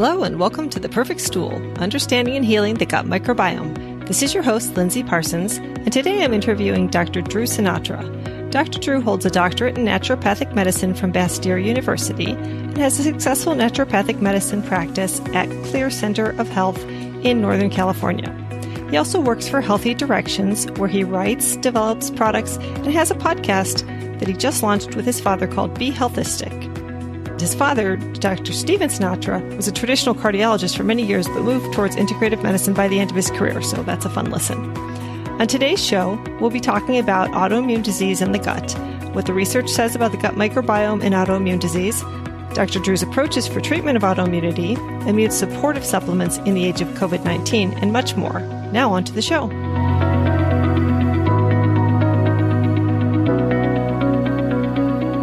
Hello and welcome to The Perfect Stool, Understanding and Healing the Gut Microbiome. This is your host, Lindsay Parsons, and today I'm interviewing Dr. Drew Sinatra. Dr. Drew holds a doctorate in naturopathic medicine from Bastyr University and has a successful naturopathic medicine practice at Clear Center of Health in Northern California. He also works for Healthy Directions, where he writes, develops products, and has a podcast that he just launched with his father called Be Healthistic. His father, Dr. Stephen Sinatra, was a traditional cardiologist for many years, but moved towards integrative medicine by the end of his career, so that's a fun listen. On today's show, we'll be talking about autoimmune disease in the gut, what the research says about the gut microbiome in autoimmune disease, Dr. Drew's approaches for treatment of autoimmunity, immune supportive supplements in the age of COVID-19, and much more. Now on to the show.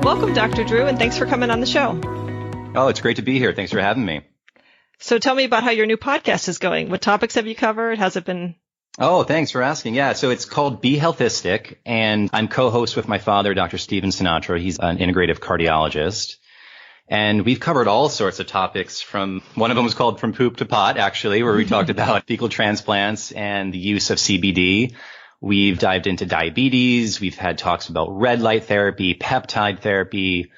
Welcome, Dr. Drew, and thanks for coming on the show. Oh, it's great to be here. Thanks for having me. So tell me about how your new podcast is going. What topics have you covered? How's it been? Oh, thanks for asking. Yeah, so it's called Be Healthistic, and I'm co-host with my father, Dr. Stephen Sinatra. He's an integrative cardiologist. And we've covered all sorts of topics from, one of them was called From Poop to Pot, actually, where we talked about fecal transplants and the use of CBD. We've dived into diabetes. We've had talks about red light therapy, peptide therapy.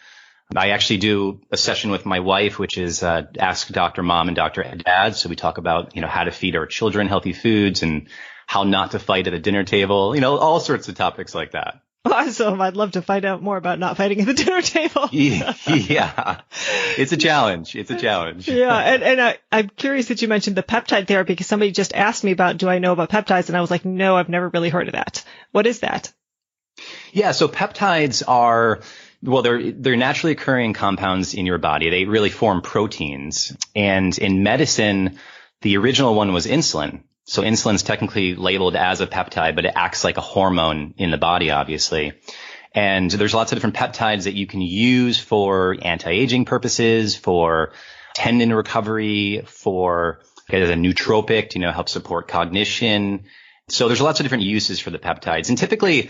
I actually do a session with my wife, which is Ask Dr. Mom and Dr. Dad. So we talk about, how to feed our children healthy foods and how not to fight at a dinner table, all sorts of topics like that. Awesome. I'd love to find out more about not fighting at the dinner table. Yeah. It's a challenge. Yeah. And I'm curious that you mentioned the peptide therapy, because somebody just asked me about, do I know about peptides? And I was like, no, I've never really heard of that. What is that? Yeah. So peptides are, they're naturally occurring compounds in your body. They really form proteins. And in medicine, the original one was insulin. So insulin's technically labeled as a peptide, but it acts like a hormone in the body, obviously. And there's lots of different peptides that you can use for anti-aging purposes, for tendon recovery, as a nootropic to, help support cognition. So there's lots of different uses for the peptides. And typically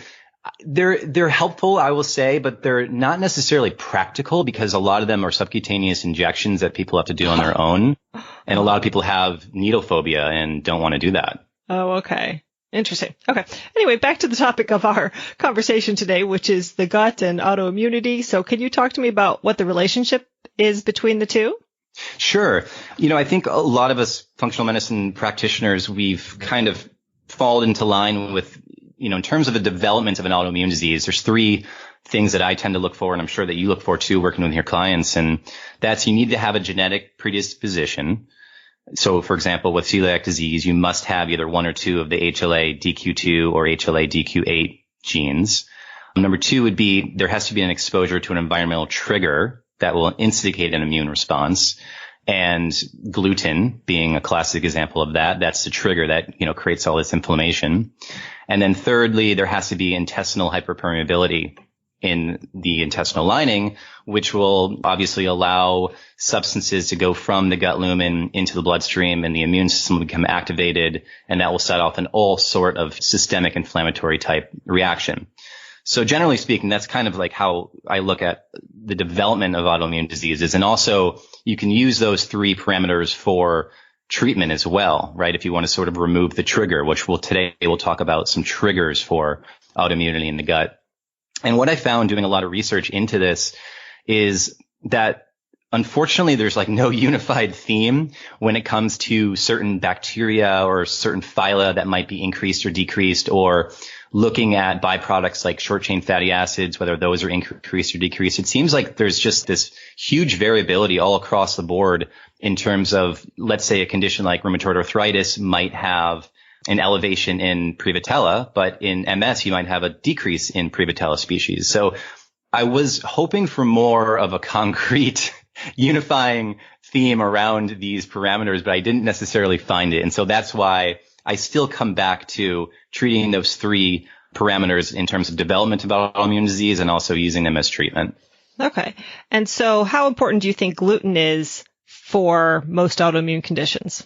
they're helpful, I will say, but they're not necessarily practical because a lot of them are subcutaneous injections that people have to do on their own. And a lot of people have needle phobia and don't want to do that. Oh, okay. Interesting. Okay. Anyway, back to the topic of our conversation today, which is the gut and autoimmunity. So can you talk to me about what the relationship is between the two? Sure. I think a lot of us functional medicine practitioners, we've kind of fallen into line with, in terms of the development of an autoimmune disease, there's three things that I tend to look for, and I'm sure that you look for too, working with your clients. And that's, you need to have a genetic predisposition. So, for example, with celiac disease, you must have either one or two of the HLA-DQ2 or HLA-DQ8 genes. Number two would be there has to be an exposure to an environmental trigger that will instigate an immune response. And gluten being a classic example of that. That's the trigger that, creates all this inflammation. And then thirdly, there has to be intestinal hyperpermeability in the intestinal lining, which will obviously allow substances to go from the gut lumen into the bloodstream, and the immune system will become activated, and that will set off an all sort of systemic inflammatory type reaction. So generally speaking, that's kind of like how I look at the development of autoimmune diseases. And also you can use those three parameters for treatment as well, right? If you want to sort of remove the trigger, which today we'll talk about some triggers for autoimmunity in the gut. And what I found doing a lot of research into this is that unfortunately there's like no unified theme when it comes to certain bacteria or certain phyla that might be increased or decreased, or looking at byproducts like short chain fatty acids, whether those are increased or decreased. It seems like there's just this huge variability all across the board in terms of, let's say, a condition like rheumatoid arthritis might have an elevation in Prevotella, but in MS, you might have a decrease in Prevotella species. So I was hoping for more of a concrete unifying theme around these parameters, but I didn't necessarily find it. And so that's why I still come back to treating those three parameters in terms of development of autoimmune disease and also using them as treatment. Okay. And so how important do you think gluten is for most autoimmune conditions?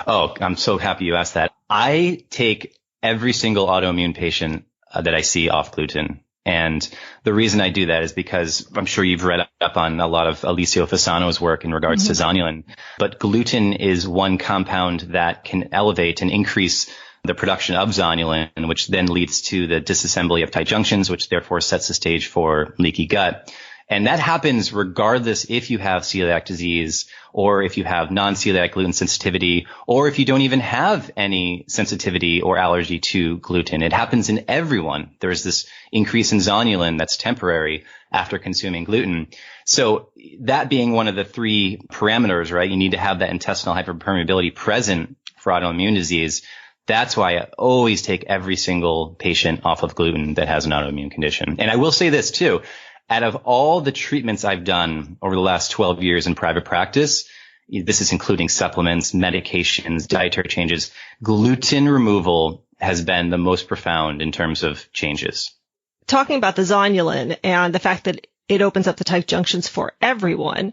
Oh, I'm so happy you asked that. I take every single autoimmune patient that I see off gluten. And the reason I do that is because I'm sure you've read up on a lot of Alessio Fasano's work in regards to zonulin. But gluten is one compound that can elevate and increase the production of zonulin, which then leads to the disassembly of tight junctions, which therefore sets the stage for leaky gut. And that happens regardless if you have celiac disease or if you have non-celiac gluten sensitivity or if you don't even have any sensitivity or allergy to gluten. It happens in everyone. There's this increase in zonulin that's temporary after consuming gluten. So that being one of the three parameters, right? You need to have that intestinal hyperpermeability present for autoimmune disease. That's why I always take every single patient off of gluten that has an autoimmune condition. And I will say this too. Out of all the treatments I've done over the last 12 years in private practice, this is including supplements, medications, dietary changes, gluten removal has been the most profound in terms of changes. Talking about the zonulin and the fact that it opens up the tight junctions for everyone,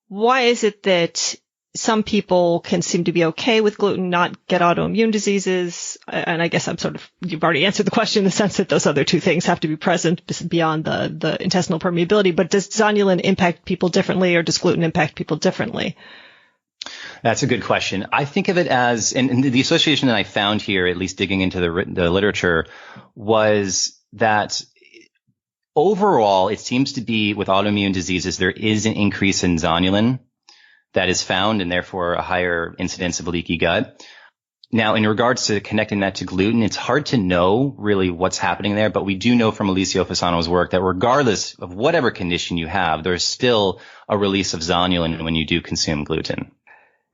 why is it that some people can seem to be okay with gluten, not get autoimmune diseases? And I guess you've already answered the question in the sense that those other two things have to be present beyond the intestinal permeability. But does zonulin impact people differently, or does gluten impact people differently? That's a good question. I think of it as, and the association that I found here, at least digging into the literature, was that overall, it seems to be with autoimmune diseases, there is an increase in zonulin that is found, and therefore a higher incidence of leaky gut. Now, in regards to connecting that to gluten, it's hard to know really what's happening there, but we do know from Alessio Fasano's work that regardless of whatever condition you have, there's still a release of zonulin when you do consume gluten.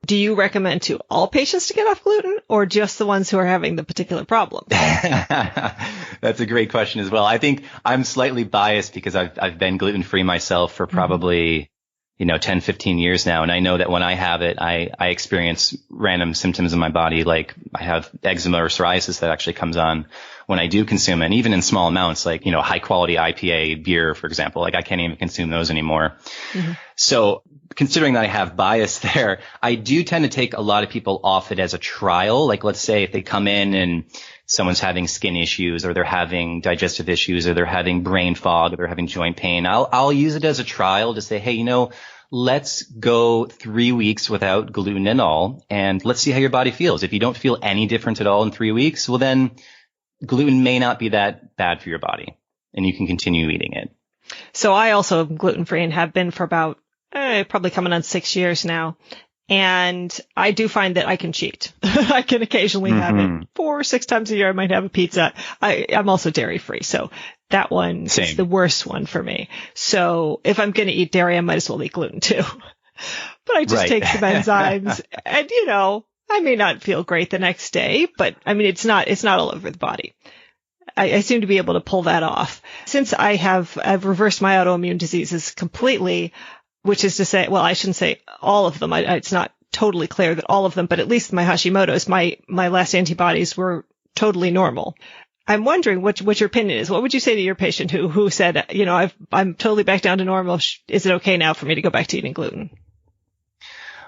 Do you recommend to all patients to get off gluten, or just the ones who are having the particular problem? That's a great question as well. I think I'm slightly biased because I've been gluten-free myself for probably 10, 15 years now. And I know that when I have it, I experience random symptoms in my body. Like I have eczema or psoriasis that actually comes on when I do consume it. And even in small amounts, like, high quality IPA beer, for example, like I can't even consume those anymore. Mm-hmm. So considering that I have bias there, I do tend to take a lot of people off it as a trial. Like let's say if they come in and someone's having skin issues, or they're having digestive issues, or they're having brain fog, or they're having joint pain, I'll use it as a trial to say, hey, let's go 3 weeks without gluten at all, and let's see how your body feels. If you don't feel any different at all in 3 weeks, well, then gluten may not be that bad for your body, and you can continue eating it. So I also am gluten-free and have been for about probably coming on 6 years now. And I do find that I can cheat. I can occasionally have it 4 or 6 times a year. I might have a pizza. I'm also dairy free. So that one is the worst one for me. So if I'm going to eat dairy, I might as well eat gluten too. But I just take some enzymes and, I may not feel great the next day, but I mean, it's not all over the body. I seem to be able to pull that off. Since I've reversed my autoimmune diseases completely, which is to say, well, I shouldn't say all of them. It's not totally clear that all of them, but at least my Hashimoto's, my last antibodies were totally normal. I'm wondering what your opinion is. What would you say to your patient who said, I'm totally back down to normal. Is it okay now for me to go back to eating gluten?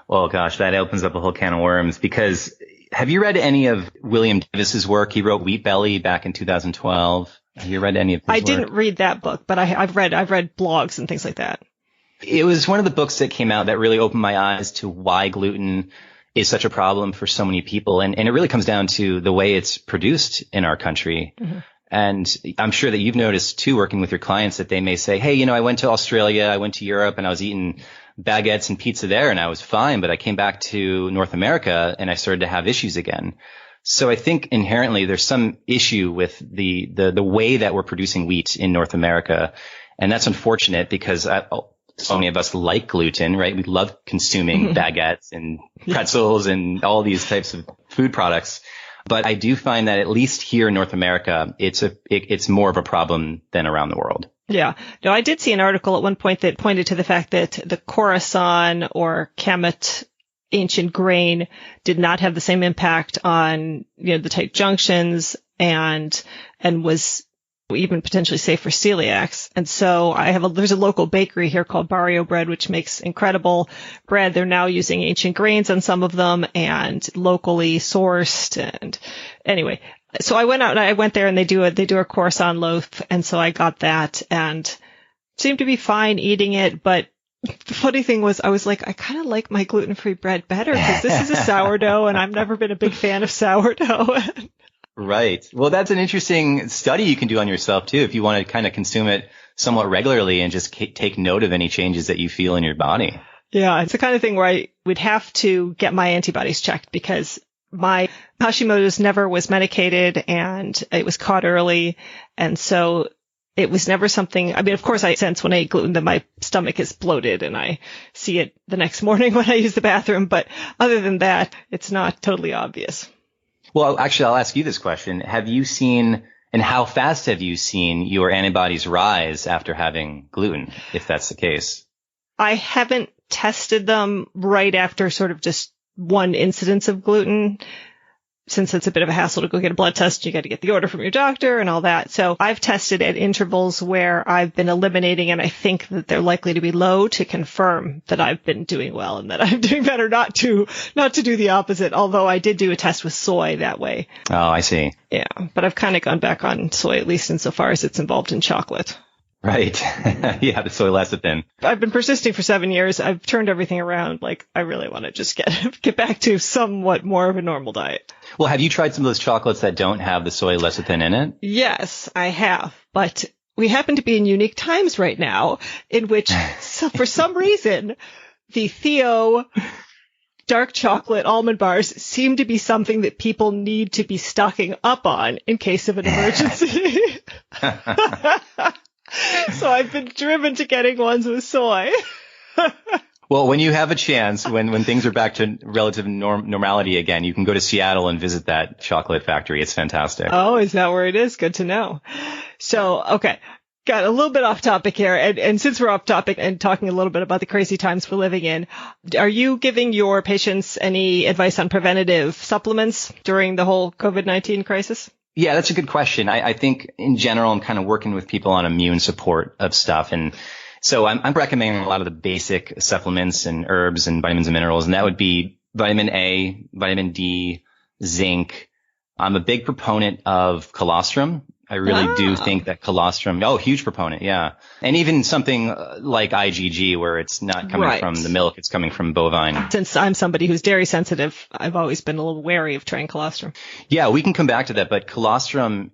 Well, gosh, that opens up a whole can of worms, because have you read any of William Davis's work? He wrote Wheat Belly back in 2012. Have you read any of his work? I didn't read that book, but I've read blogs and things like that. It was one of the books that came out that really opened my eyes to why gluten is such a problem for so many people. And it really comes down to the way it's produced in our country. Mm-hmm. And I'm sure that you've noticed too, working with your clients, that they may say, hey, I went to Australia, I went to Europe, and I was eating baguettes and pizza there and I was fine, but I came back to North America and I started to have issues again. So I think inherently there's some issue with the way that we're producing wheat in North America. And that's unfortunate because so many of us like gluten, right? We love consuming baguettes and pretzels and all these types of food products. But I do find that at least here in North America, it's more of a problem than around the world. Yeah. No, I did see an article at one point that pointed to the fact that the Khorasan or Kemet ancient grain did not have the same impact on, the tight junctions and was even potentially safe for celiacs. And so there's a local bakery here called Barrio Bread, which makes incredible bread. They're now using ancient grains on some of them and locally sourced. And anyway, so I went there and they do a croissant loaf. And so I got that and seemed to be fine eating it. But the funny thing was I was like, I kind of like my gluten-free bread better because this is a sourdough and I've never been a big fan of sourdough. Right. Well, that's an interesting study you can do on yourself too, if you want to kind of consume it somewhat regularly and just take note of any changes that you feel in your body. Yeah, it's the kind of thing where I would have to get my antibodies checked because my Hashimoto's never was medicated and it was caught early. And so it was never something, I mean, of course I sense when I eat gluten that my stomach is bloated and I see it the next morning when I use the bathroom. But other than that, it's not totally obvious. Well, actually, I'll ask you this question. Have you seen, and how fast have you seen your antibodies rise after having gluten, if that's the case? I haven't tested them right after sort of just one incidence of gluten, since it's a bit of a hassle to go get a blood test. You got to get the order from your doctor and all that. So I've tested at intervals where I've been eliminating, and I think that they're likely to be low to confirm that I've been doing well and that I'm doing better not to do the opposite. Although I did do a test with soy that way. Oh, I see. Yeah. But I've kind of gone back on soy, at least insofar as it's involved in chocolate. Right. Yeah, the soy lecithin. I've been persisting for 7 years. I've turned everything around. Like, I really want to just get back to somewhat more of a normal diet. Well, have you tried some of those chocolates that don't have the soy lecithin in it? Yes, I have. But we happen to be in unique times right now in which, for some reason, the Theo dark chocolate almond bars seem to be something that people need to be stocking up on in case of an emergency. So I've been driven to getting ones with soy. Well, when you have a chance, when things are back to relative normality again, you can go to Seattle and visit that chocolate factory. It's fantastic. Oh, is that where it is? Good to know. So, okay. Got a little bit off topic here. And since we're off topic and talking a little bit about the crazy times we're living in, are you giving your patients any advice on preventative supplements during the whole COVID-19 crisis? Yeah, that's a good question. I think in general, I'm kind of working with people on immune support of stuff. And so I'm recommending a lot of the basic supplements and herbs and vitamins and minerals. And that would be vitamin A, vitamin D, zinc. I'm a big proponent of colostrum. I really do think that colostrum, huge proponent. Yeah. And even something like IgG where it's not coming from the milk, it's coming from bovine. Since I'm somebody who's dairy sensitive, I've always been a little wary of trying colostrum. Yeah, we can come back to that, but colostrum,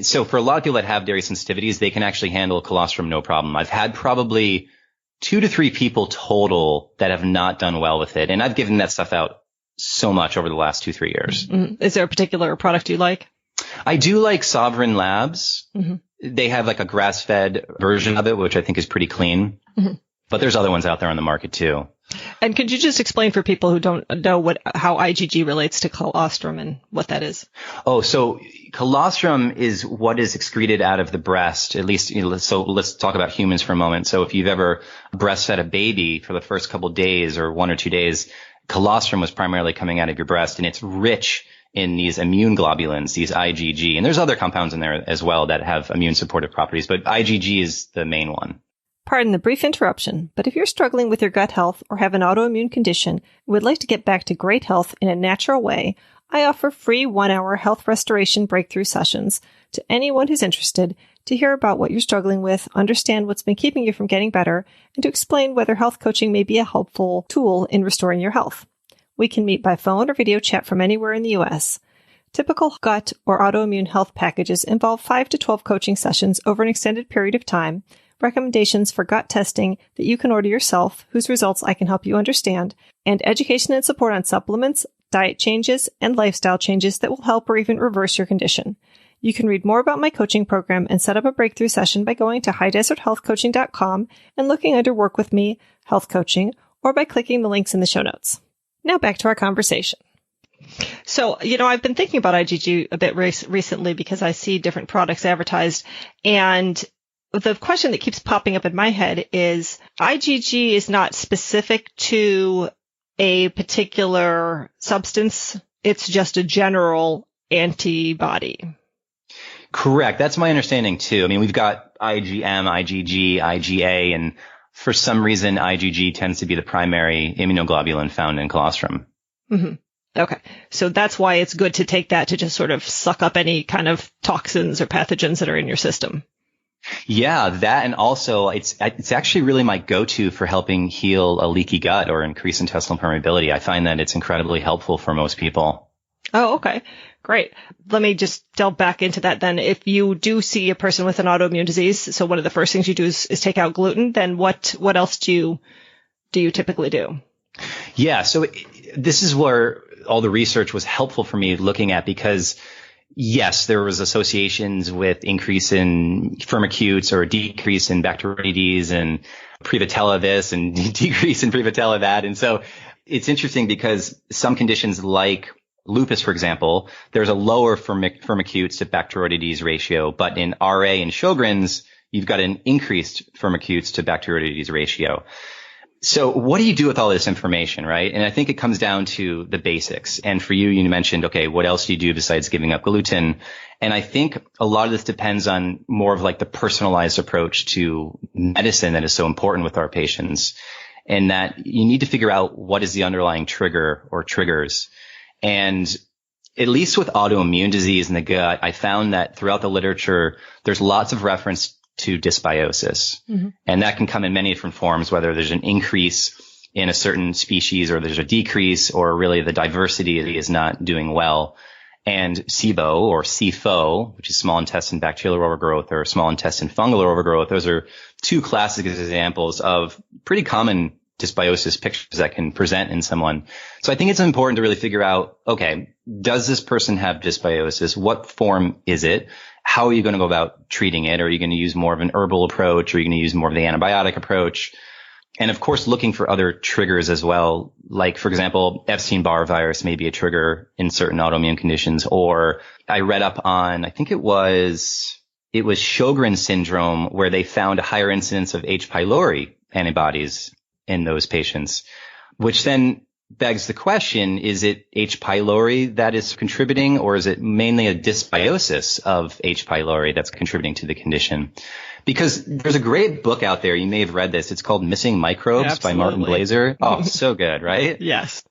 so for a lot of people that have dairy sensitivities, they can actually handle colostrum no problem. I've had probably 2 to 3 people total that have not done well with it. And I've given that stuff out so much over the last 2-3 years. Mm-hmm. Is there a particular product you like? I do like Sovereign Labs. Mm-hmm. They have like a grass-fed version of it, which I think is pretty clean. Mm-hmm. But there's other ones out there on the market too. And could you just explain for people who don't know how IgG relates to colostrum and what that is? Oh, so colostrum is what is excreted out of the breast, at least, so let's talk about humans for a moment. So if you've ever breastfed a baby for the first couple of days or 1 or 2 days, colostrum was primarily coming out of your breast, and it's rich in these immune globulins, these IgG. And there's other compounds in there as well that have immune supportive properties, but IgG is the main one. Pardon the brief interruption, but if you're struggling with your gut health or have an autoimmune condition and would like to get back to great health in a natural way, I offer free 1-hour health restoration breakthrough sessions to anyone who's interested to hear about what you're struggling with, understand what's been keeping you from getting better, and to explain whether health coaching may be a helpful tool in restoring your health. We can meet by phone or video chat from anywhere in the U.S. Typical gut or autoimmune health packages involve 5 to 12 coaching sessions over an extended period of time, recommendations for gut testing that you can order yourself, whose results I can help you understand, and education and support on supplements, diet changes, and lifestyle changes that will help or even reverse your condition. You can read more about my coaching program and set up a breakthrough session by going to highdeserthealthcoaching.com and looking under Work With Me, Health Coaching, or by clicking the links in the show notes. Now back to our conversation. So, I've been thinking about IgG a bit recently because I see different products advertised, and the question that keeps popping up in my head is IgG is not specific to a particular substance. It's just a general antibody. Correct. That's my understanding too. I mean, we've got IgM, IgG, IgA, and for some reason, IgG tends to be the primary immunoglobulin found in colostrum. Mm-hmm. Okay. So that's why it's good to take that to just sort of suck up any kind of toxins or pathogens that are in your system. Yeah, that, and also it's actually really my go-to for helping heal a leaky gut or increase intestinal permeability. I find that it's incredibly helpful for most people. Oh, okay. Great. Let me just delve back into that then. If you do see a person with an autoimmune disease, so one of the first things you do is take out gluten, then what else do you typically do? Yeah, so this is where all the research was helpful for me looking at, because yes, there was associations with increase in firmicutes or decrease in Bacteroides and Prevotella this and decrease in Prevotella that. And so it's interesting because some conditions like lupus, for example, there's a lower firmicutes to Bacteroides ratio, but in RA and Sjogren's, you've got an increased firmicutes to Bacteroides ratio. So what do you do with all this information, right? And I think it comes down to the basics. And for you, you mentioned, okay, what else do you do besides giving up gluten? And I think a lot of this depends on more of like the personalized approach to medicine that is so important with our patients, and that you need to figure out what is the underlying trigger or triggers. And at least with autoimmune disease in the gut, I found that throughout the literature, there's lots of reference to dysbiosis. Mm-hmm. And that can come in many different forms, whether there's an increase in a certain species or there's a decrease, or really the diversity is not doing well. And SIBO or SIFO, which is small intestine bacterial overgrowth or small intestine fungal overgrowth, those are two classic examples of pretty common dysbiosis pictures that can present in someone. So I think it's important to really figure out, okay, does this person have dysbiosis? What form is it? How are you going to go about treating it? Are you going to use more of an herbal approach? Or are you going to use more of the antibiotic approach? And of course, looking for other triggers as well. Like, for example, Epstein-Barr virus may be a trigger in certain autoimmune conditions. Or I read up on, I think it was Sjogren's syndrome, where they found a higher incidence of H. pylori antibodies in those patients, which then begs the question, is it H. pylori that is contributing, or is it mainly a dysbiosis of H. pylori that's contributing to the condition? Because there's a great book out there. You may have read this. It's called Missing Microbes by Martin Blaser. Oh, so good, right? Yes.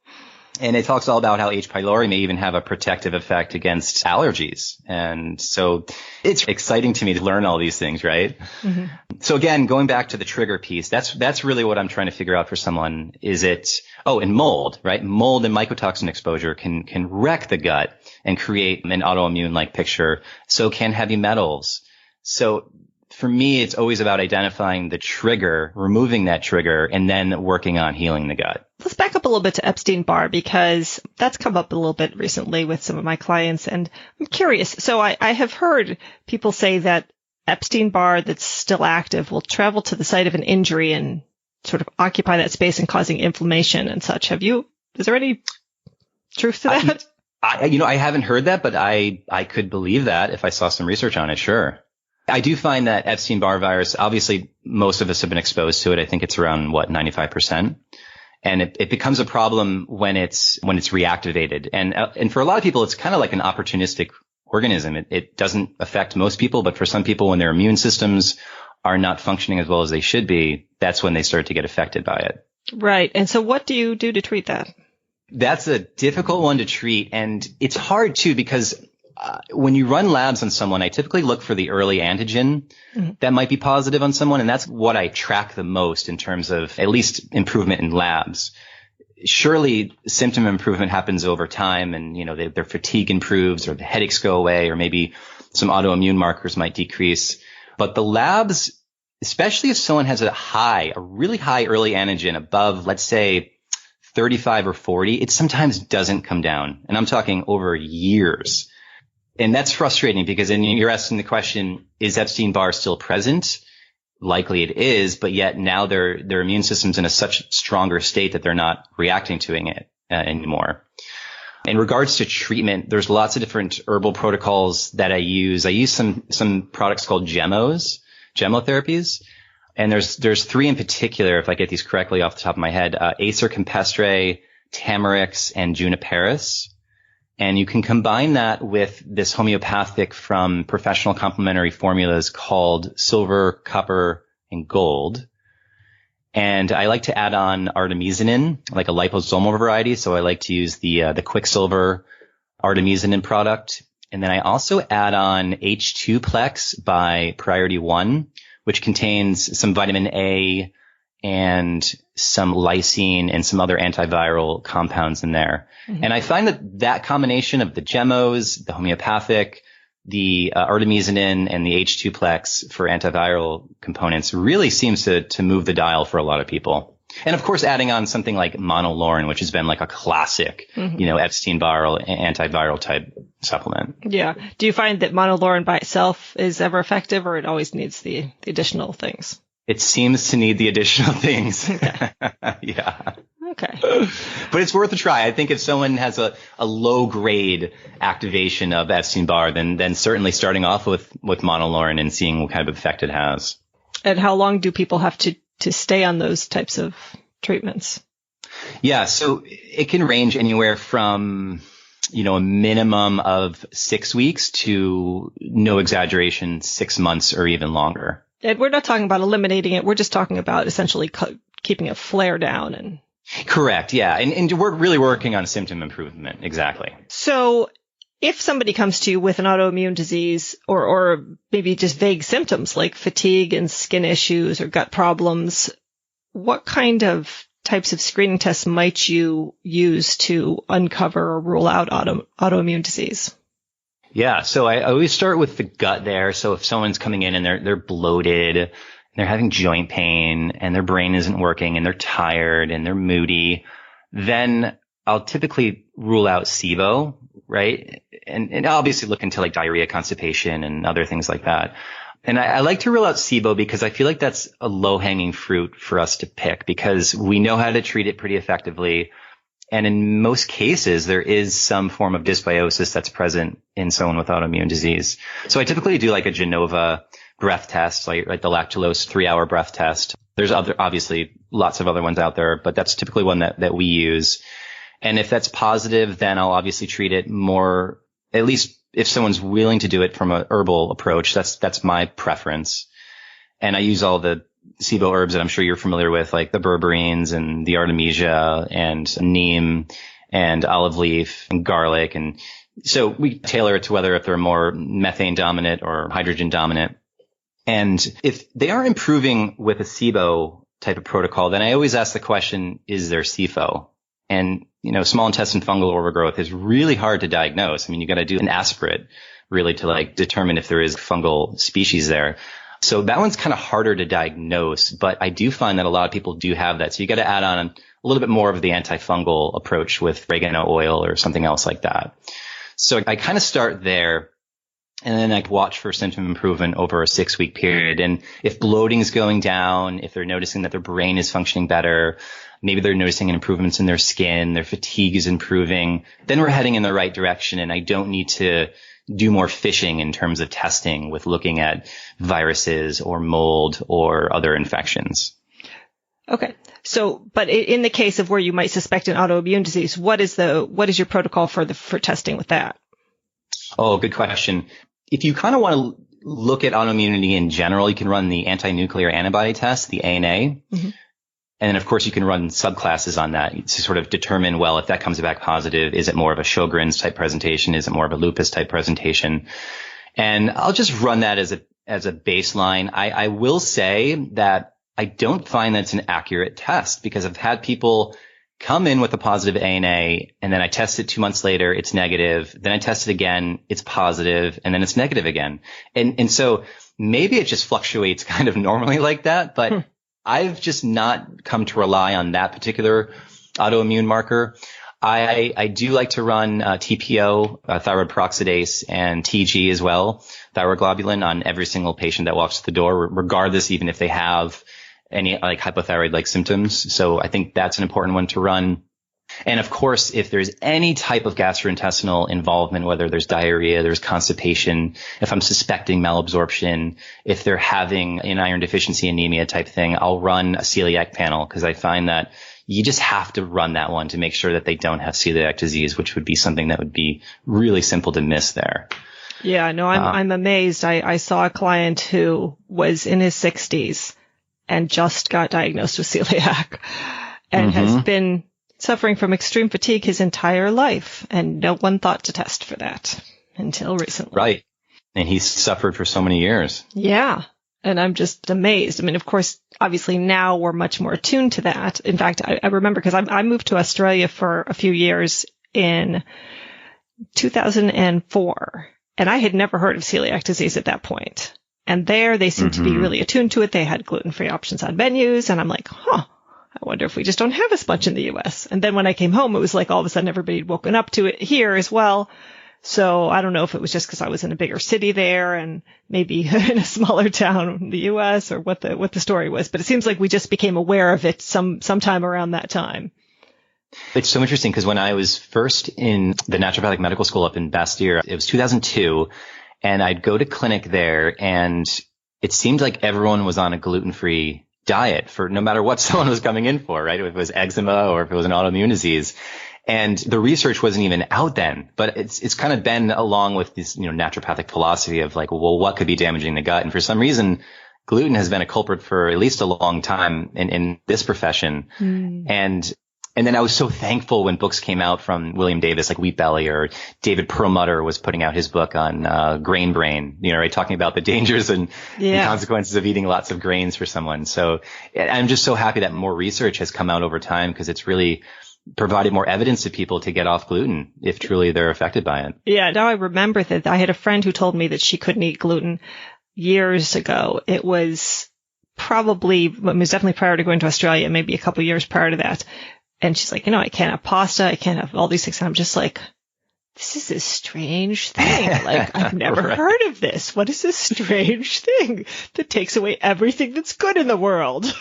And it talks all about how H. pylori may even have a protective effect against allergies. And so it's exciting to me to learn all these things, right? Mm-hmm. So again, going back to the trigger piece, that's really what I'm trying to figure out for someone. Is it, and mold, right? Mold and mycotoxin exposure can wreck the gut and create an autoimmune-like picture. So can heavy metals. So for me, it's always about identifying the trigger, removing that trigger, and then working on healing the gut. Let's back up a little bit to Epstein-Barr, because that's come up a little bit recently with some of my clients. And I'm curious. So I have heard people say that Epstein-Barr that's still active will travel to the site of an injury and sort of occupy that space and causing inflammation and such. Is there any truth to that? I haven't heard that, but I could believe that if I saw some research on it. Sure. I do find that Epstein-Barr virus, obviously most of us have been exposed to it. I think it's around 95%. And it becomes a problem when it's reactivated. And for a lot of people, it's kind of like an opportunistic organism. It doesn't affect most people, but for some people, when their immune systems are not functioning as well as they should be, that's when they start to get affected by it. Right. And so what do you do to treat that? That's a difficult one to treat. And it's hard too, because when you run labs on someone, I typically look for the early antigen that might be positive on someone. And that's what I track the most in terms of at least improvement in labs. Surely symptom improvement happens over time, and, their fatigue improves, or the headaches go away, or maybe some autoimmune markers might decrease. But the labs, especially if someone has a really high early antigen above, let's say 35 or 40, it sometimes doesn't come down. And I'm talking over years. And that's frustrating, because then you're asking the question, is Epstein-Barr still present? Likely it is, but yet now their immune system's in a such stronger state that they're not reacting to it anymore. In regards to treatment, there's lots of different herbal protocols that I use. I use some products called gemotherapies. And there's three in particular, if I get these correctly off the top of my head, Acer campestre, Tamarix, and Juniperus. And you can combine that with this homeopathic from Professional Complementary Formulas called Silver, Copper, and Gold. And I like to add on artemisinin, like a liposomal variety. So I like to use the Quicksilver artemisinin product. And then I also add on H2-Plex by Priority One, which contains some vitamin A and some lysine and some other antiviral compounds in there. Mm-hmm. And I find that combination of the gemmos, the homeopathic, the artemisinin, and the H2-Plex for antiviral components really seems to move the dial for a lot of people. And of course, adding on something like monolaurin, which has been like a classic, EpsteinBarr antiviral type supplement. Yeah. Do you find that monolaurin by itself is ever effective, or it always needs the additional things? It seems to need the additional things. Okay. Yeah. Okay. But it's worth a try. I think if someone has a low grade activation of EpsteinBarr, then certainly starting off with monolaurin and seeing what kind of effect it has. And how long do people have to stay on those types of treatments? Yeah. So it can range anywhere from, a minimum of 6 weeks to, no exaggeration, 6 months or even longer. And we're not talking about eliminating it. We're just talking about essentially keeping a flare down. And correct. Yeah. And we're really working on symptom improvement. Exactly. So if somebody comes to you with an autoimmune disease or maybe just vague symptoms like fatigue and skin issues or gut problems, what kind of types of screening tests might you use to uncover or rule out autoimmune disease? Yeah. So I always start with the gut there. So if someone's coming in and they're bloated, and they're having joint pain and their brain isn't working and they're tired and they're moody, then I'll typically rule out SIBO, right? And obviously look into like diarrhea, constipation, and other things like that. And I like to rule out SIBO because I feel like that's a low-hanging fruit for us to pick because we know how to treat it pretty effectively. And in most cases, there is some form of dysbiosis that's present in someone with autoimmune disease. So I typically do like a Genova breath test, like the lactulose 3-hour breath test. There's obviously lots of other ones out there, but that's typically one that we use. And if that's positive, then I'll obviously treat it more, at least if someone's willing to do it from a herbal approach. That's my preference. And I use all the SIBO herbs that I'm sure you're familiar with, like the berberines and the artemisia and neem and olive leaf and garlic. And so we tailor it to whether if they're more methane dominant or hydrogen dominant. And if they are improving with a SIBO type of protocol, then I always ask the question, is there SIFO? And, small intestine fungal overgrowth is really hard to diagnose. I mean, you got to do an aspirate really to like determine if there is fungal species there. So that one's kind of harder to diagnose, but I do find that a lot of people do have that. So you got to add on a little bit more of the antifungal approach with oregano oil or something else like that. So I kind of start there, and then I watch for symptom improvement over a 6-week period. And if bloating's going down, if they're noticing that their brain is functioning better, maybe they're noticing improvements in their skin, their fatigue is improving, then we're heading in the right direction. And I don't need to do more fishing in terms of testing with looking at viruses or mold or other infections. Okay. So, but in the case of where you might suspect an autoimmune disease, what is your protocol for testing with that? Oh, good question. If you kind of want to look at autoimmunity in general, you can run the anti-nuclear antibody test, the ANA. Mm-hmm. And then, of course, you can run subclasses on that to sort of determine, well, if that comes back positive, is it more of a Sjogren's type presentation? Is it more of a lupus type presentation? And I'll just run that as a baseline. I will say that I don't find that's an accurate test because I've had people come in with a positive ANA and then I test it 2 months later, it's negative. Then I test it again, it's positive, and then it's negative again. And so maybe it just fluctuates kind of normally like that, but I've just not come to rely on that particular autoimmune marker. I do like to run TPO, thyroid peroxidase, and TG as well, thyroglobulin, on every single patient that walks through the door, regardless even if they have any like hypothyroid-like symptoms. So I think that's an important one to run. And of course, if there's any type of gastrointestinal involvement, whether there's diarrhea, there's constipation, if I'm suspecting malabsorption, if they're having an iron deficiency anemia type thing, I'll run a celiac panel because I find that, you just have to run that one to make sure that they don't have celiac disease, which would be something that would be really simple to miss there. Yeah, no, I'm amazed. I saw a client who was in his 60s and just got diagnosed with celiac and has been suffering from extreme fatigue his entire life. And no one thought to test for that until recently. Right. And he's suffered for so many years. Yeah. And I'm just amazed. I mean, of course, obviously now we're much more attuned to that. In fact, I remember because I moved to Australia for a few years in 2004, and I had never heard of celiac disease at that point. And there they seemed to be really attuned to it. They had gluten-free options on menus. And I'm like, I wonder if we just don't have as much in the U.S. And then when I came home, it was like all of a sudden everybody had woken up to it here as well. So I don't know if it was just because I was in a bigger city there and maybe in a smaller town in the U.S. or what the story was. But it seems like we just became aware of it sometime around that time. It's so interesting because when I was first in the naturopathic medical school up in Bastyr, it was 2002, and I'd go to clinic there, and it seemed like everyone was on a gluten-free diet for no matter what someone was coming in for, right? If it was eczema or if it was an autoimmune disease. And the research wasn't even out then, but it's kind of been along with this, naturopathic philosophy of like, well, what could be damaging the gut? And for some reason, gluten has been a culprit for at least a long time in this profession. And then I was so thankful when books came out from William Davis, like Wheat Belly, or David Perlmutter was putting out his book on grain brain, right, talking about the dangers and consequences of eating lots of grains for someone. So I'm just so happy that more research has come out over time because it's really provided more evidence to people to get off gluten if truly they're affected by it. Yeah, now I remember that I had a friend who told me that she couldn't eat gluten years ago. It was definitely prior to going to Australia, maybe a couple years prior to that. And she's like, I can't have pasta. I can't have all these things. And I'm just like, this is a strange thing. Like, I've never heard of this. What is this strange thing that takes away everything that's good in the world?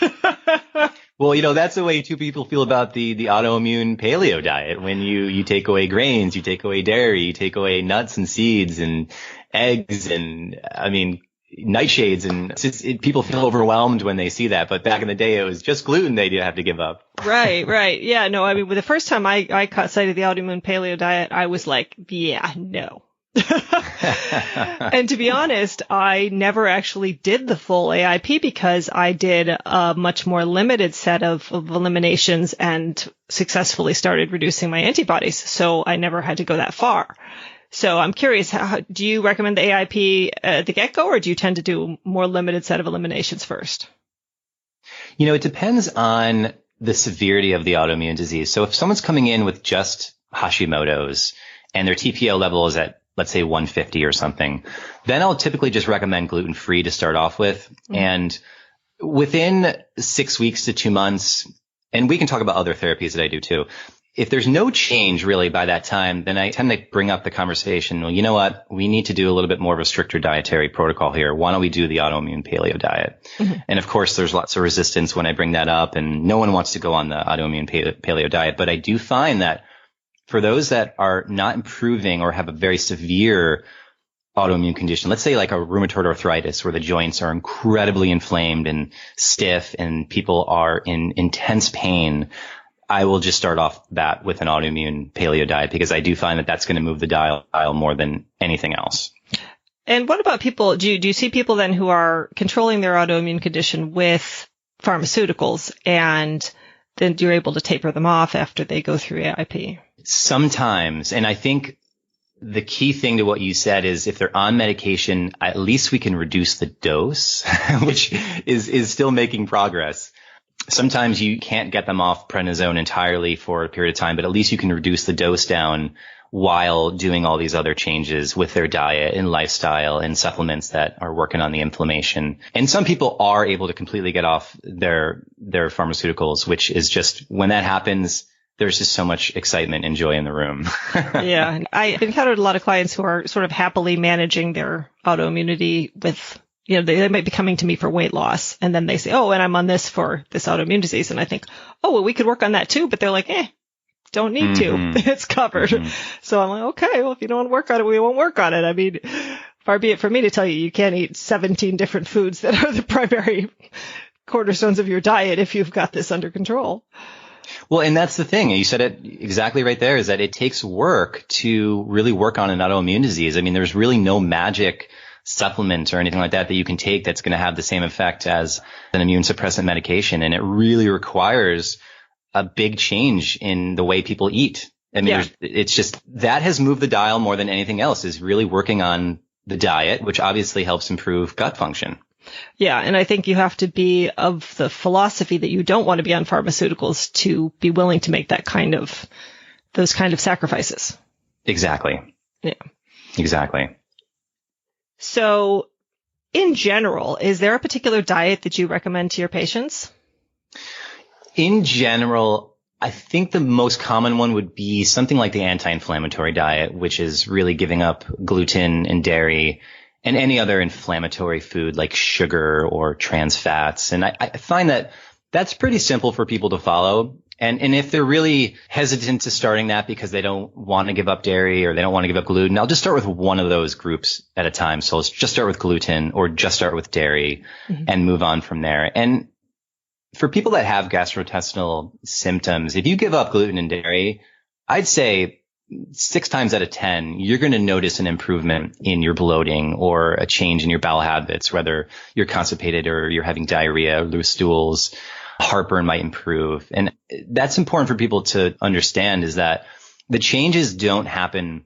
Well, that's the way two people feel about the autoimmune paleo diet. When you take away grains, you take away dairy, you take away nuts and seeds and eggs and, nightshades, and people feel overwhelmed when they see that. But back in the day, it was just gluten they did have to give up. Right. Yeah, no, the first time I caught sight of the autoimmune paleo diet, I was like, yeah, no. And to be honest, I never actually did the full AIP because I did a much more limited set of eliminations and successfully started reducing my antibodies. So I never had to go that far. So I'm curious, do you recommend the AIP at the get-go, or do you tend to do a more limited set of eliminations first? It depends on the severity of the autoimmune disease. So if someone's coming in with just Hashimoto's and their TPO level is at, let's say, 150 or something, then I'll typically just recommend gluten-free to start off with. And within 6 weeks to 2 months, and we can talk about other therapies that I do too, if there's no change really by that time, then I tend to bring up the conversation. Well, you know what? We need to do a little bit more of a stricter dietary protocol here. Why don't we do the autoimmune paleo diet? And of course, there's lots of resistance when I bring that up, and no one wants to go on the autoimmune paleo diet. But I do find that for those that are not improving or have a very severe autoimmune condition, let's say like a rheumatoid arthritis where the joints are incredibly inflamed and stiff and people are in intense pain, I will just start off that with an autoimmune paleo diet because I do find that that's going to move the dial more than anything else. And what about people? Do you see people then who are controlling their autoimmune condition with pharmaceuticals, and then you're able to taper them off after they go through AIP? Sometimes. And I think the key thing to what you said is if they're on medication, at least we can reduce the dose, which is still making progress. Sometimes you can't get them off prednisone entirely for a period of time, but at least you can reduce the dose down while doing all these other changes with their diet and lifestyle and supplements that are working on the inflammation. And some people are able to completely get off their pharmaceuticals, which is just, when that happens, there's just so much excitement and joy in the room. Yeah. I've encountered a lot of clients who are sort of happily managing their autoimmunity with, they might be coming to me for weight loss, and then they say, oh, and I'm on this for this autoimmune disease. And I think, oh, well, we could work on that too. But they're like, don't need to. It's covered. So I'm like, okay, well, if you don't want to work on it, we won't work on it. I mean, far be it from me to tell you can't eat 17 different foods that are the primary cornerstones of your diet if you've got this under control. Well, and that's the thing. You said it exactly right there, is that it takes work to really work on an autoimmune disease. I mean, there's really no magic supplement or anything like that you can take that's going to have the same effect as an immune suppressant medication. And it really requires a big change in the way people eat. I mean, it's just that has moved the dial more than anything else, is really working on the diet, which obviously helps improve gut function. Yeah. And I think you have to be of the philosophy that you don't want to be on pharmaceuticals to be willing to make those kind of sacrifices. Exactly. Yeah. Exactly. So in general, is there a particular diet that you recommend to your patients? In general, I think the most common one would be something like the anti-inflammatory diet, which is really giving up gluten and dairy and any other inflammatory food like sugar or trans fats. And I find that that's pretty simple for people to follow. And if they're really hesitant to starting that because they don't want to give up dairy or they don't want to give up gluten, I'll just start with one of those groups at a time. So let's just start with gluten or just start with dairy and move on from there. And for people that have gastrointestinal symptoms, if you give up gluten and dairy, I'd say 6 times out of 10, you're going to notice an improvement in your bloating or a change in your bowel habits, whether you're constipated or you're having diarrhea, loose stools. Heartburn might improve. And that's important for people to understand, is that the changes don't happen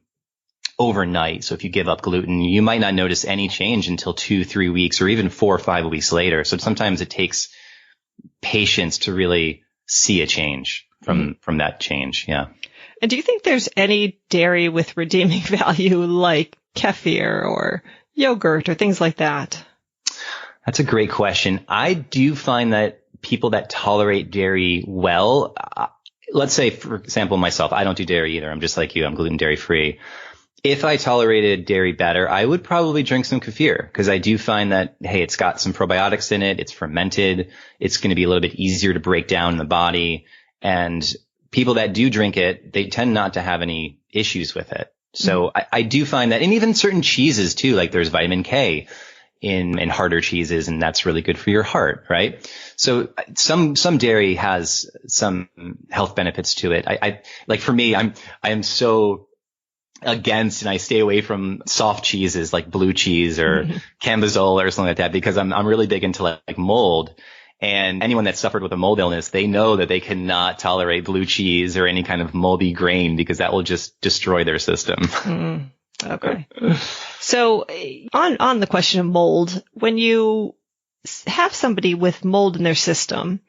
overnight. So if you give up gluten, you might not notice any change until 2-3 weeks or even 4 or 5 weeks later. So sometimes it takes patience to really see a change from that change. Yeah. And do you think there's any dairy with redeeming value like kefir or yogurt or things like that? That's a great question. I do find that people that tolerate dairy well, let's say, for example, myself, I don't do dairy either. I'm just like you. I'm gluten dairy free. If I tolerated dairy better, I would probably drink some kefir, because I do find that, hey, it's got some probiotics in it. It's fermented. It's going to be a little bit easier to break down in the body. And people that do drink it, they tend not to have any issues with it. So I do find that, and even certain cheeses too, like there's vitamin K in harder cheeses, and that's really good for your heart, right? So some dairy has some health benefits to it. I like, for me, I am so against, and I stay away from soft cheeses like blue cheese or cambazole or something like that, because I'm really big into like mold. And anyone that suffered with a mold illness, they know that they cannot tolerate blue cheese or any kind of moldy grain, because that will just destroy their system. Okay. So on the question of mold, when you have somebody with mold in their system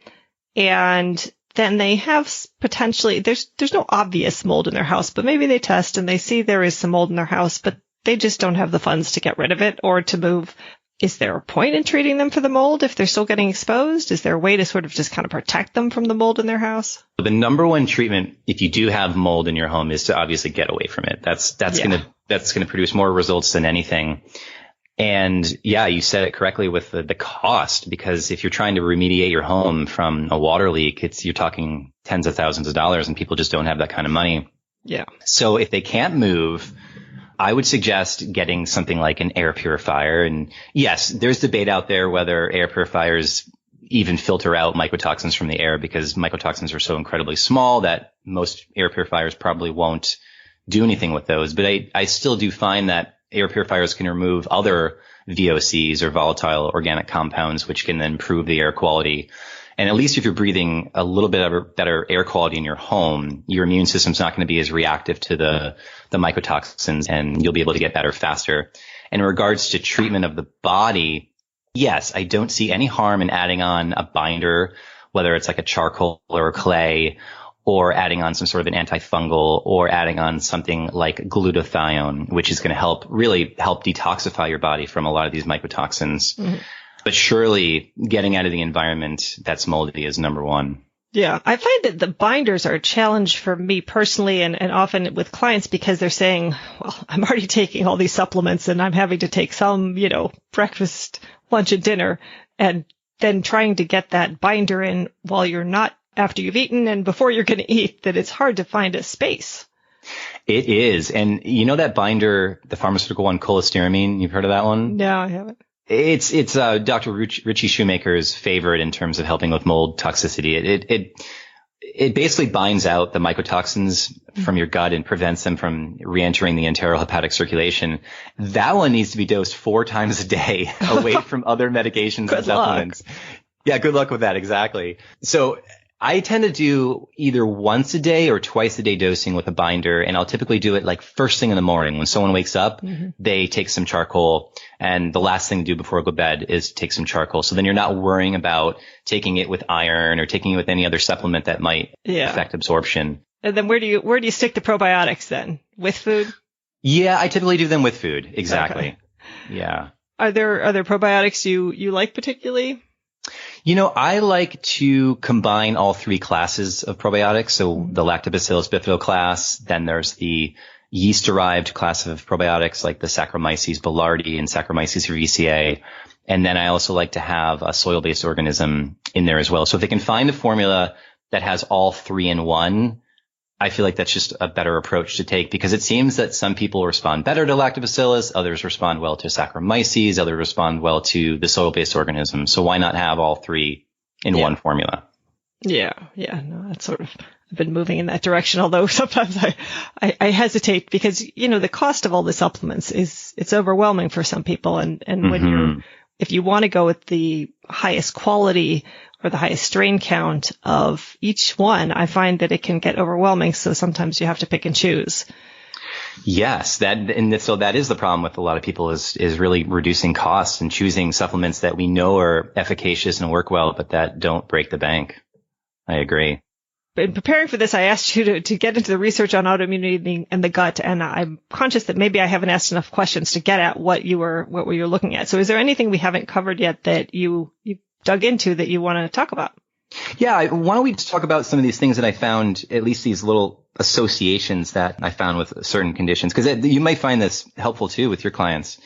and then they have potentially, there's no obvious mold in their house, but maybe they test and they see there is some mold in their house, but they just don't have the funds to get rid of it or to move. Is there a point in treating them for the mold if they're still getting exposed? Is there a way to sort of just kind of protect them from the mold in their house? The number one treatment, if you do have mold in your home, is to obviously get away from it. That's going to produce more results than anything. And yeah, you said it correctly with the cost, because if you're trying to remediate your home from a water leak, you're talking tens of thousands of dollars, and people just don't have that kind of money. Yeah. So if they can't move, I would suggest getting something like an air purifier. And yes, there's debate out there whether air purifiers even filter out mycotoxins from the air, because mycotoxins are so incredibly small that most air purifiers probably won't do anything with those. But I still do find that air purifiers can remove other VOCs or volatile organic compounds, which can then improve the air quality. And at least if you're breathing a little bit better air quality in your home, your immune system's not going to be as reactive to the mycotoxins, and you'll be able to get better faster. And in regards to treatment of the body, yes, I don't see any harm in adding on a binder, whether it's like a charcoal or a clay, or adding on some sort of an antifungal, or adding on something like glutathione, which is going to really help detoxify your body from a lot of these mycotoxins. Mm-hmm. But surely getting out of the environment that's moldy is number one. Yeah, I find that the binders are a challenge for me personally, and often with clients, because they're saying, well, I'm already taking all these supplements and I'm having to take some, breakfast, lunch, and dinner, and then trying to get that binder in while you're not, after you've eaten and before you're going to eat, that it's hard to find a space. It is. And that binder, the pharmaceutical one, cholestyramine, you've heard of that one? No, I haven't. It's Dr. Richie Shoemaker's favorite in terms of helping with mold toxicity. it basically binds out the mycotoxins from your gut and prevents them from re-entering the enterohepatic circulation. That one needs to be dosed 4 times a day away from other medications and supplements. Yeah, good luck with that. Exactly. So I tend to do either once a day or twice a day dosing with a binder, and I'll typically do it like first thing in the morning. When someone wakes up, they take some charcoal, and the last thing to do before I go to bed is take some charcoal. So then you're not worrying about taking it with iron or taking it with any other supplement that might affect absorption. And then where do you stick the probiotics then? With food? Yeah, I typically do them with food. Exactly. Okay. Yeah. Are there probiotics you like particularly? I like to combine all 3 classes of probiotics. So the Lactobacillus bifido class, then there's the yeast-derived class of probiotics like the Saccharomyces boulardii and Saccharomyces cerevisiae. And then I also like to have a soil-based organism in there as well. So if they can find a formula that has all 3 in one, I feel like that's just a better approach to take, because it seems that some people respond better to lactobacillus, others respond well to Saccharomyces, others respond well to the soil-based organism. So why not have all 3 in one formula? Yeah. No, that's sort of, I've been moving in that direction, although sometimes I hesitate because, the cost of all the supplements it's overwhelming for some people. And when if you want to go with the highest quality or the highest strain count of each one, I find that it can get overwhelming. So sometimes you have to pick and choose. Yes, so that is the problem with a lot of people is really reducing costs and choosing supplements that we know are efficacious and work well, but that don't break the bank. I agree. In preparing for this, I asked you to get into the research on autoimmunity and the gut, and I'm conscious that maybe I haven't asked enough questions to get at what you were looking at. So is there anything we haven't covered yet that you dug into that you want to talk about? Yeah, why don't we just talk about some of these things that I found, at least these little associations that I found with certain conditions, because you might find this helpful too with your clients.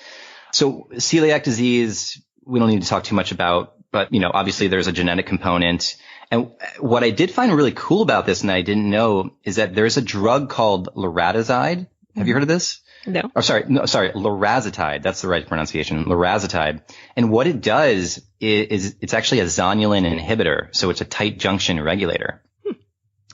So celiac disease, we don't need to talk too much about, but obviously there's a genetic component. And what I did find really cool about this, and I didn't know, is that there's a drug called lorazepam. Have you heard of this? No. Oh, sorry, lorazepam. That's the right pronunciation, lorazepam. And what it does is it's actually a zonulin inhibitor, so it's a tight junction regulator.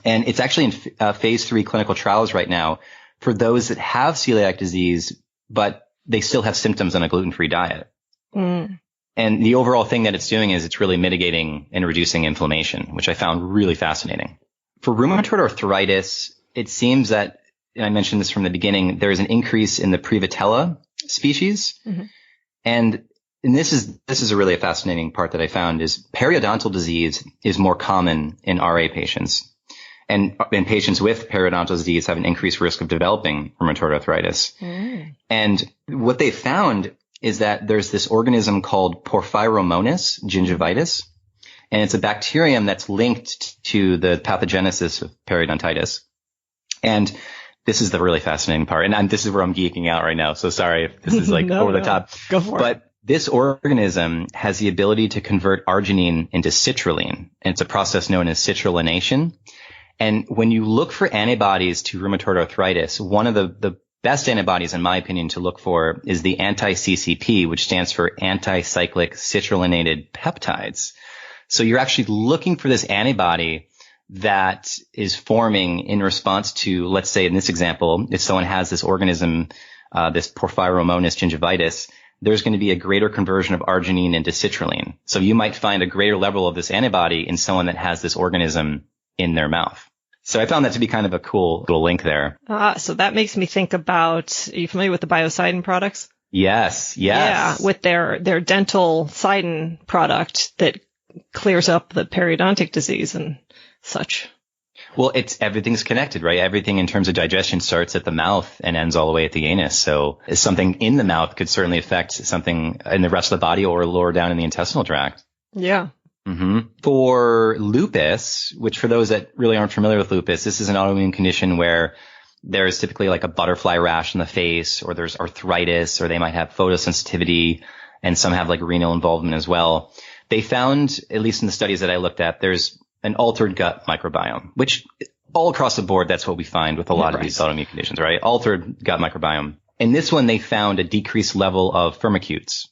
And it's actually in phase 3 clinical trials right now for those that have celiac disease, but they still have symptoms on a gluten-free diet. And the overall thing that it's doing is it's really mitigating and reducing inflammation, which I found really fascinating. For rheumatoid arthritis, it seems that, and I mentioned this from the beginning, there is an increase in the Prevotella species. And this is a really fascinating part that I found is periodontal disease is more common in RA patients. And patients with periodontal disease have an increased risk of developing rheumatoid arthritis. And what they found is that there's this organism called Porphyromonas gingivitis, and it's a bacterium that's linked to the pathogenesis of periodontitis. And this is the really fascinating part, and this is where I'm geeking out right now, so sorry if this is like over the top. Go for it. But this organism has the ability to convert arginine into citrulline, and it's a process known as citrullination. And when you look for antibodies to rheumatoid arthritis, one of the best antibodies, in my opinion, to look for is the anti-CCP, which stands for anti-cyclic citrullinated peptides. So you're actually looking for this antibody that is forming in response to, let's say in this example, if someone has this organism, this Porphyromonas gingivitis, there's going to be a greater conversion of arginine into citrulline. So you might find a greater level of this antibody in someone that has this organism in their mouth. So I found that to be kind of a cool little link there. So that makes me think about, are you familiar with the Biocidin products? Yes. Yeah, with their dental Cidin product that clears up the periodontic disease and such. Well, everything's connected, right? Everything in terms of digestion starts at the mouth and ends all the way at the anus. So something in the mouth could certainly affect something in the rest of the body or lower down in the intestinal tract. Yeah. For lupus, which for those that really aren't familiar with lupus, this is an autoimmune condition where there's typically like a butterfly rash on the face, or there's arthritis, or they might have photosensitivity, and some have like renal involvement as well. They found, at least in the studies that I looked at, there's an altered gut microbiome, which all across the board, that's what we find with a lot of these autoimmune conditions, right? Altered gut microbiome. In this one, they found a decreased level of firmicutes.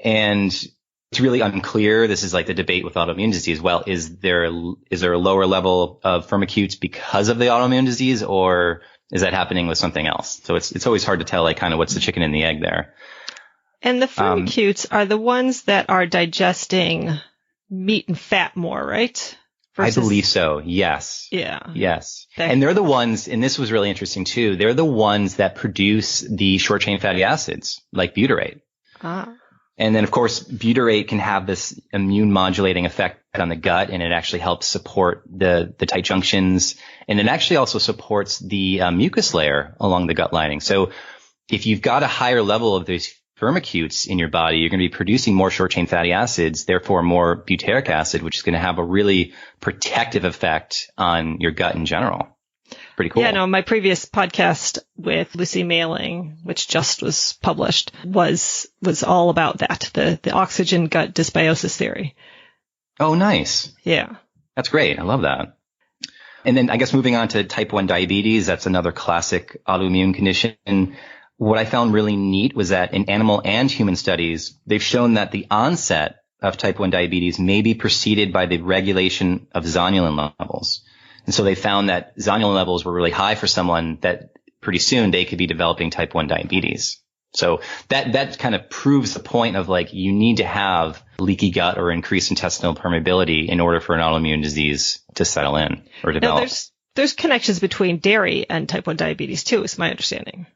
And it's really unclear. This is like the debate with autoimmune disease. Well, is there a lower level of firmicutes because of the autoimmune disease, or is that happening with something else? So it's always hard to tell, like, kind of what's the chicken and the egg there. And the firmicutes are the ones that are digesting meat and fat more, right? I believe so. Yes. Yeah. Yes. And they're the ones, and this was really interesting too, they're the ones that produce the short chain fatty acids, like butyrate. Ah. And then, of course, butyrate can have this immune modulating effect on the gut, and it actually helps support the tight junctions. And it actually also supports the mucus layer along the gut lining. So if you've got a higher level of those firmicutes in your body, you're going to be producing more short chain fatty acids, therefore more butyric acid, which is going to have a really protective effect on your gut in general. Pretty cool. Yeah, no, my previous podcast with Lucy Mailing, which just was published, was all about that, the oxygen gut dysbiosis theory. Oh, nice. Yeah. That's great. I love that. And then I guess moving on to type 1 diabetes, that's another classic autoimmune condition. And what I found really neat was that in animal and human studies, they've shown that the onset of type 1 diabetes may be preceded by the regulation of zonulin levels. And so they found that zonulin levels were really high for someone, that pretty soon they could be developing type 1 diabetes. So that kind of proves the point of, like, you need to have leaky gut or increased intestinal permeability in order for an autoimmune disease to settle in or develop. Now, there's connections between dairy and type 1 diabetes too, is my understanding.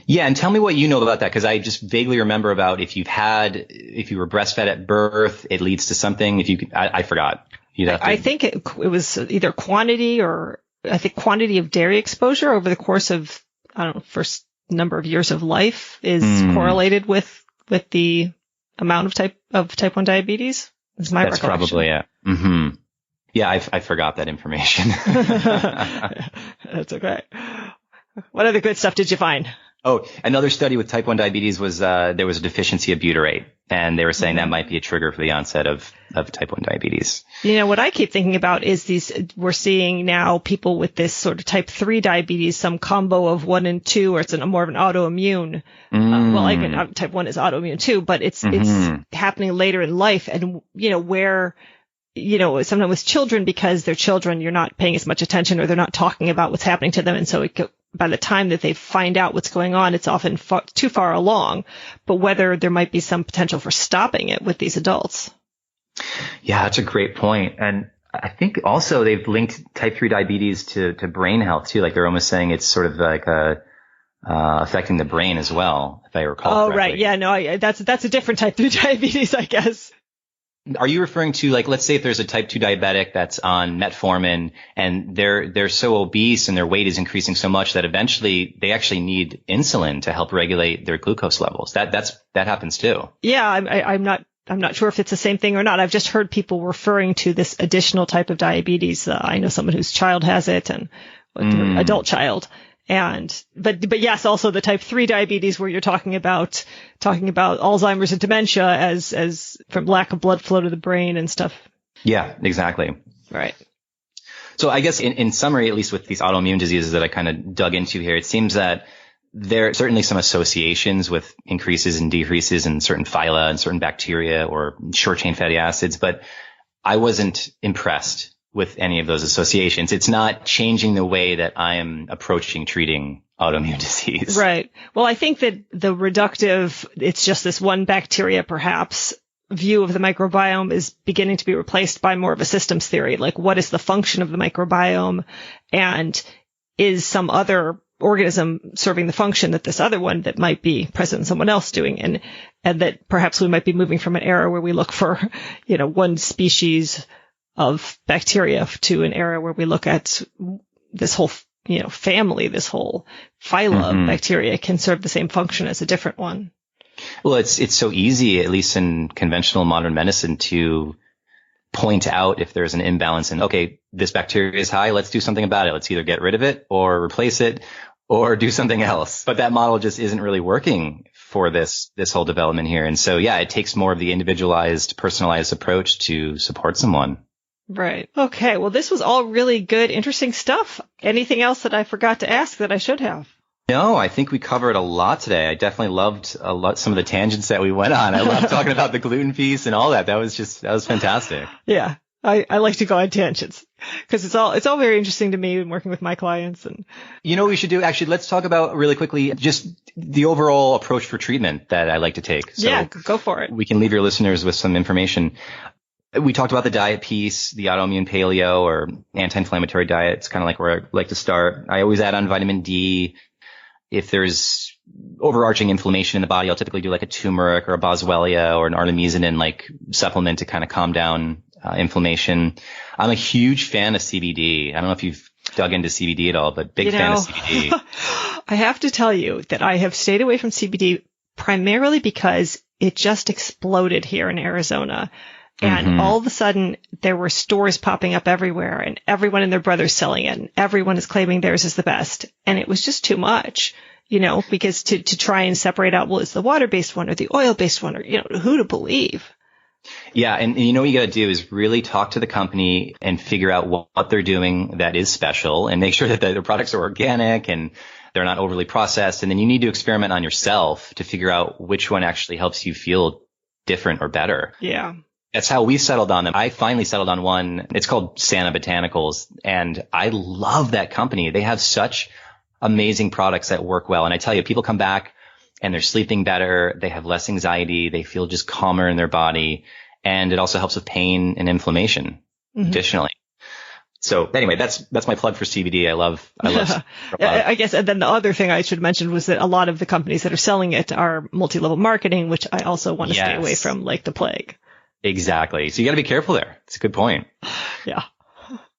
Yeah, and tell me what you know about that, because I just vaguely remember about if you were breastfed at birth, it leads to something. I forgot. I think it was either quantity of dairy exposure over the course of, I don't know, first number of years of life is correlated with the amount of type 1 diabetes. Is my recollection. That's probably it. Mm-hmm. Yeah, I forgot that information. That's okay. What other good stuff did you find? Oh, another study with type 1 diabetes was there was a deficiency of butyrate, and they were saying that might be a trigger for the onset of type 1 diabetes. You know, what I keep thinking about is we're seeing now people with this sort of type 3 diabetes, some combo of 1 and 2, or it's more of an autoimmune. Type 1 is autoimmune too, but it's happening later in life, and where sometimes with children, because they're children, you're not paying as much attention, or they're not talking about what's happening to them, and so by the time that they find out what's going on, it's often too far along. But whether there might be some potential for stopping it with these adults. Yeah, that's a great point. And I think also they've linked type 3 diabetes to brain health too. Like, they're almost saying it's sort of like affecting the brain as well, if I recall correctly. Oh, right. Yeah, no, that's a different type 3 diabetes, I guess. Are you referring to, like, let's say if there's a type 2 diabetic that's on metformin and they're so obese and their weight is increasing so much that eventually they actually need insulin to help regulate their glucose levels? That happens too. Yeah, I'm not sure if it's the same thing or not. I've just heard people referring to this additional type of diabetes. I know someone whose child has it, and adult child. But yes, also the type 3 diabetes, where you're talking about Alzheimer's and dementia as from lack of blood flow to the brain and stuff. Yeah, exactly. Right. So I guess in summary, at least with these autoimmune diseases that I kind of dug into here, it seems that there are certainly some associations with increases and decreases in certain phyla and certain bacteria or short chain fatty acids, but I wasn't impressed with any of those associations. It's not changing the way that I am approaching treating autoimmune disease. Right. Well, I think that the reductive, it's just this one bacteria perhaps, view of the microbiome is beginning to be replaced by more of a systems theory. Like, what is the function of the microbiome, and is some other organism serving the function that this other one that might be present in someone else doing, and that perhaps we might be moving from an era where we look for, one species of bacteria to an era where we look at this whole, family, this whole phyla of bacteria can serve the same function as a different one. Well, it's so easy, at least in conventional modern medicine, to point out if there's an imbalance in, okay, this bacteria is high, let's do something about it. Let's either get rid of it or replace it or do something else. But that model just isn't really working for this whole development here. And so, yeah, it takes more of the individualized, personalized approach to support someone. Right. Okay. Well, this was all really good, interesting stuff. Anything else that I forgot to ask that I should have? No, I think we covered a lot today. I definitely loved some of the tangents that we went on. I loved talking about the gluten piece and all that. That was fantastic. Yeah. I like to go on tangents because it's all very interesting to me when working with my clients. And you know what we should do? Actually, let's talk about really quickly just the overall approach for treatment that I like to take. So yeah, go for it. We can leave your listeners with some information. We talked about the diet piece, the autoimmune paleo or anti-inflammatory diet. It's kind of like where I like to start. I always add on vitamin D. If there's overarching inflammation in the body, I'll typically do like a turmeric or a boswellia or an artemisinin like supplement to kind of calm down inflammation. I'm a huge fan of CBD. I don't know if you've dug into CBD at all, but big fan of CBD. I have to tell you that I have stayed away from CBD primarily because it just exploded here in Arizona. And all of a sudden there were stores popping up everywhere and everyone and their brother's selling it and everyone is claiming theirs is the best. And it was just too much, because to try and separate out, well, it's the water-based one or the oil-based one or, who to believe. Yeah. And you know what you got to do is really talk to the company and figure out what they're doing that is special and make sure that their products are organic and they're not overly processed. And then you need to experiment on yourself to figure out which one actually helps you feel different or better. Yeah. That's how we settled on them. I finally settled on one. It's called Santa Botanicals. And I love that company. They have such amazing products that work well. And I tell you, people come back and they're sleeping better. They have less anxiety. They feel just calmer in their body. And it also helps with pain and inflammation additionally. So anyway, that's my plug for CBD. I love I guess. And then the other thing I should mention was that a lot of the companies that are selling it are multi-level marketing, which I also want to stay away from like the plague. Exactly. So you got to be careful there. It's a good point. Yeah.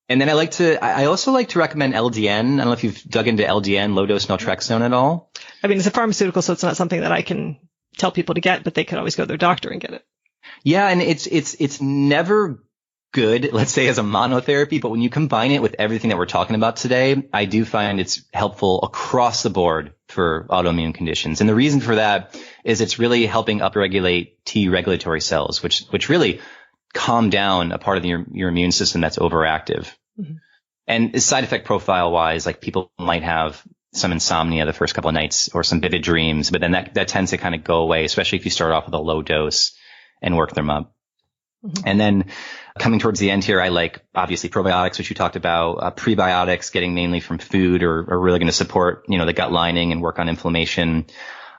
And then I also like to recommend LDN. I don't know if you've dug into LDN, low dose naltrexone at all. I mean, it's a pharmaceutical, so it's not something that I can tell people to get, but they could always go to their doctor and get it. Yeah. And it's never good, let's say, as a monotherapy, but when you combine it with everything that we're talking about today, I do find it's helpful across the board for autoimmune conditions. And the reason for that is it's really helping upregulate T regulatory cells, which really calm down a part of your immune system that's overactive. Mm-hmm. And side effect profile wise, like people might have some insomnia the first couple of nights or some vivid dreams, but then that tends to kind of go away, especially if you start off with a low dose and work them up. Mm-hmm. And then coming towards the end here, I like obviously probiotics, which you talked about, prebiotics getting mainly from food are really going to support, the gut lining and work on inflammation.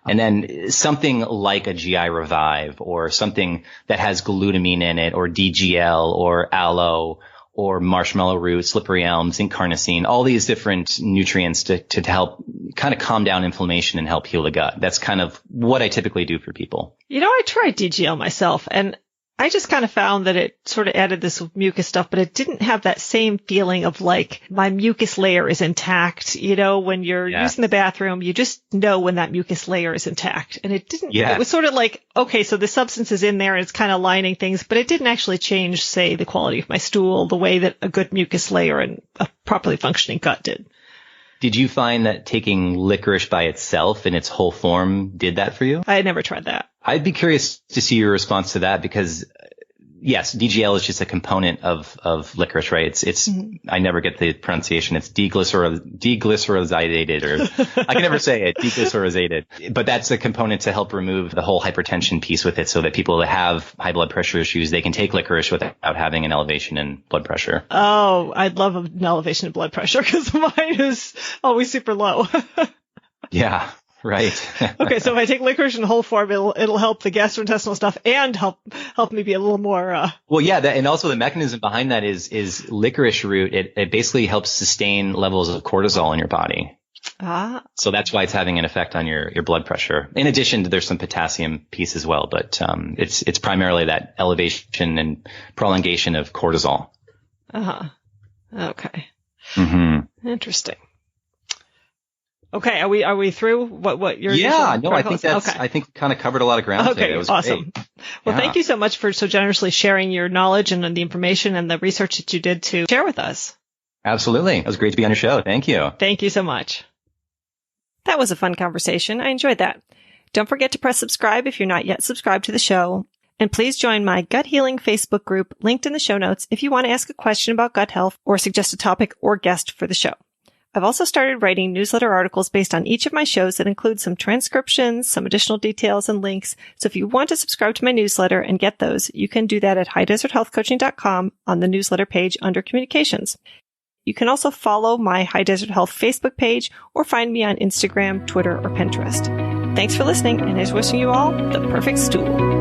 And then something like a GI Revive or something that has glutamine in it or DGL or aloe or marshmallow root, slippery elm, zinc carnosine, all these different nutrients to help kind of calm down inflammation and help heal the gut. That's kind of what I typically do for people. I tried DGL myself and I just kind of found that it sort of added this mucus stuff, but it didn't have that same feeling of like my mucus layer is intact. When you're using the bathroom, you just know when that mucus layer is intact. And it didn't, it was sort of like, okay, so the substance is in there and it's kind of lining things, but it didn't actually change, say, the quality of my stool the way that a good mucus layer and a properly functioning gut did. Did you find that taking licorice by itself in its whole form did that for you? I had never tried that. I'd be curious to see your response to that because, yes, DGL is just a component of licorice, right? It's I never get the pronunciation. It's deglyceridated, or I can never say it, deglyceridated. But that's a component to help remove the whole hypertension piece with it so that people that have high blood pressure issues, they can take licorice without having an elevation in blood pressure. Oh, I'd love an elevation in blood pressure because mine is always super low. Yeah. Right. Okay, so if I take licorice in whole form, it'll help the gastrointestinal stuff and help me be a little more. Well, yeah, and also the mechanism behind that is licorice root. It basically helps sustain levels of cortisol in your body. So that's why it's having an effect on your blood pressure. In addition, there's some potassium piece as well, but it's primarily that elevation and prolongation of cortisol. Okay. Mm-hmm. Interesting. Okay, are we through what your I think I think kind of covered a lot of ground today. It was awesome. Great. Well, thank you so much for so generously sharing your knowledge and the information and the research that you did to share with us. Absolutely. It was great to be on your show. Thank you. Thank you so much. That was a fun conversation. I enjoyed that. Don't forget to press subscribe if you're not yet subscribed to the show. And please join my Gut Healing Facebook group linked in the show notes if you want to ask a question about gut health or suggest a topic or guest for the show. I've also started writing newsletter articles based on each of my shows that include some transcriptions, some additional details, and links. So if you want to subscribe to my newsletter and get those, you can do that at highdeserthealthcoaching.com on the newsletter page under communications. You can also follow my High Desert Health Facebook page or find me on Instagram, Twitter, or Pinterest. Thanks for listening, and here's wishing you all the perfect stool.